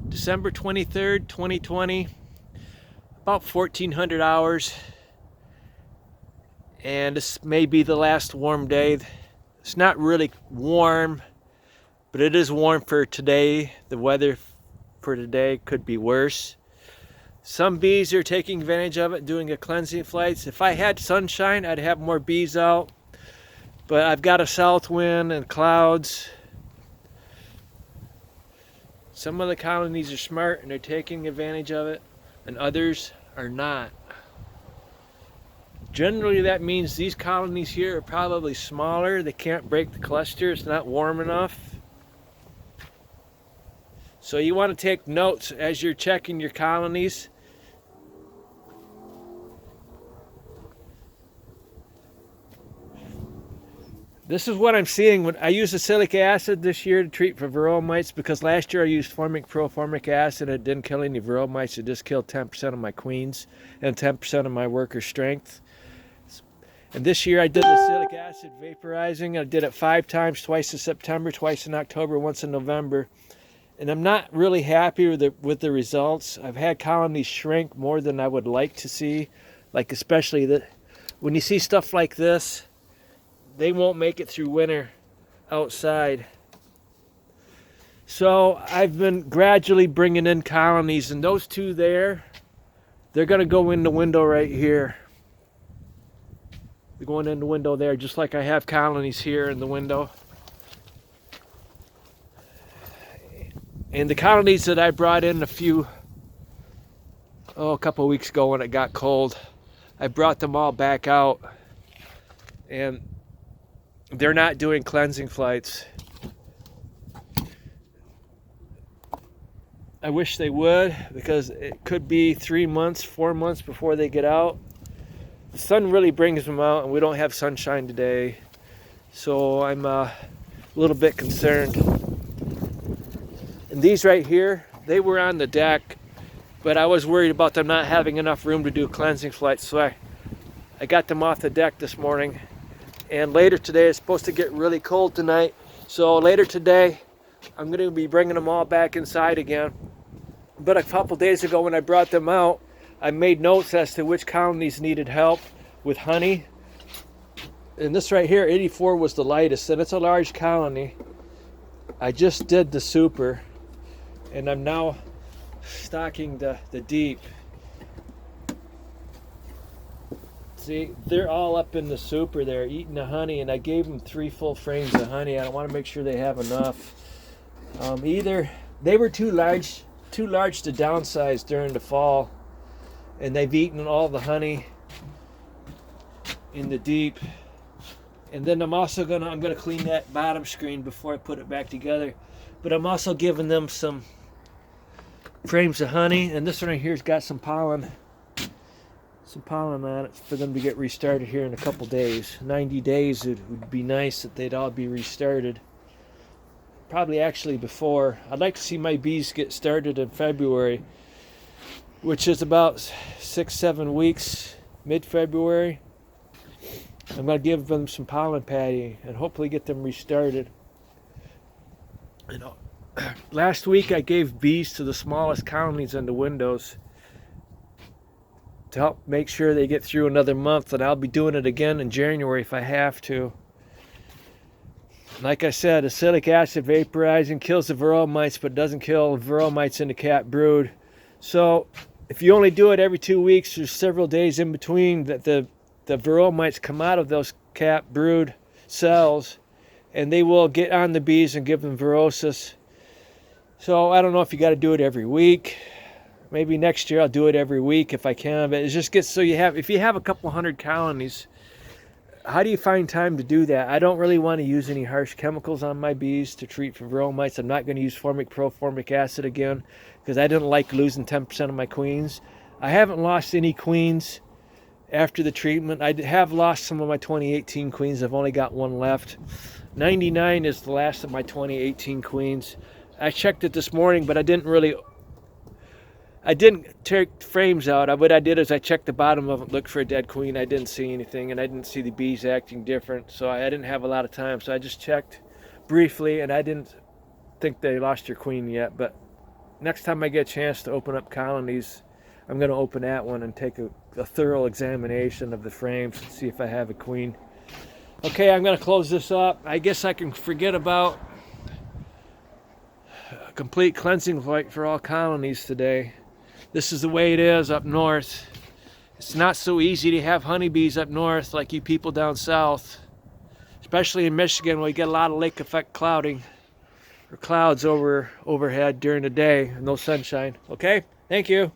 December 23rd, 2020, about 1400 hours, and this may be the last warm day. It's not really warm, but it is warm for today. The weather for today could be worse. Some bees are taking advantage of it, doing a cleansing flights. If I had sunshine, I'd have more bees out, but I've got a south wind and clouds. Some of the colonies are smart and they're taking advantage of it, and others are not. Generally, that means these colonies here are probably smaller. They can't break the cluster. It's not warm enough. So you want to take notes as you're checking your colonies. This is what I'm seeing when I use acetic acid this year to treat for varroa mites, because last year I used formic acid. It didn't kill any varroa mites. It just killed 10% of my queens and 10% of my worker strength. And this year I did acetic acid vaporizing. I did it 5 times, twice in September, twice in October, once in November. And I'm not really happy with the results. I've had colonies shrink more than I would like to see. Like especially when you see stuff like this, they won't make it through winter outside. So I've been gradually bringing in colonies, and those two there, they're going to go in the window right here. They're going in the window there, just like I have colonies here in the window. And the colonies that I brought in a couple of weeks ago when it got cold, I brought them all back out, and they're not doing cleansing flights. I wish they would, because it could be 3 months, 4 months before they get out. The sun really brings them out, and we don't have sunshine today, so I'm a little bit concerned. And these right here, they were on the deck, but I was worried about them not having enough room to do cleansing flights, so I got them off the deck this morning. And later today, it's supposed to get really cold tonight, so later today I'm going to be bringing them all back inside again. But a couple days ago when I brought them out, I made notes as to which colonies needed help with honey. And this right here, 84, was the lightest, and it's a large colony. I just did the super, and I'm now stocking the deep. See, they're all up in the super there eating the honey, and I gave them 3 full frames of honey. I want to make sure they have enough. Either they were too large to downsize during the fall, and they've eaten all the honey in the deep. And then I'm gonna clean that bottom screen before I put it back together. But I'm also giving them some frames of honey, and this one right here's got some pollen on it for them to get restarted here in a couple days. 90 days, it would be nice that they'd all be restarted. Probably actually before. I'd like to see my bees get started in February, which is about 6-7 weeks, mid-February. I'm going to give them some pollen patty and hopefully get them restarted. You know, last week I gave bees to the smallest colonies in the windows to help make sure they get through another month, and I'll be doing it again in January if I have to. Like I said, acetic acid vaporizing kills the varroa mites, but doesn't kill varroa mites in the cat brood. So if you only do it every 2 weeks, there's several days in between that the varroa mites come out of those cat brood cells, and they will get on the bees and give them varrosis. So I don't know if you got to do it every week. Maybe next year I'll do it every week if I can, but it just gets so if you have a couple hundred colonies, how do you find time to do that? I don't really want to use any harsh chemicals on my bees to treat for varroa mites. I'm not going to use formic acid again, because I didn't like losing 10% of my queens. I haven't lost any queens after the treatment. I have lost some of my 2018 queens. I've only got 1 left. 99 is the last of my 2018 queens. I checked it this morning, but I didn't take frames out. What I did is I checked the bottom of it, looked for a dead queen. I didn't see anything, and I didn't see the bees acting different, so I didn't have a lot of time. So I just checked briefly, and I didn't think they lost your queen yet, but next time I get a chance to open up Colonies, I'm going to open that one and take a thorough examination of the frames and see if I have a queen. Okay, I'm going to close this up. I guess I can forget about a complete cleansing flight for all Colonies today. This is the way it is up north. It's not so easy to have honeybees up north like you people down south, especially in Michigan where you get a lot of lake effect clouding or clouds overhead during the day and no sunshine. Okay, thank you.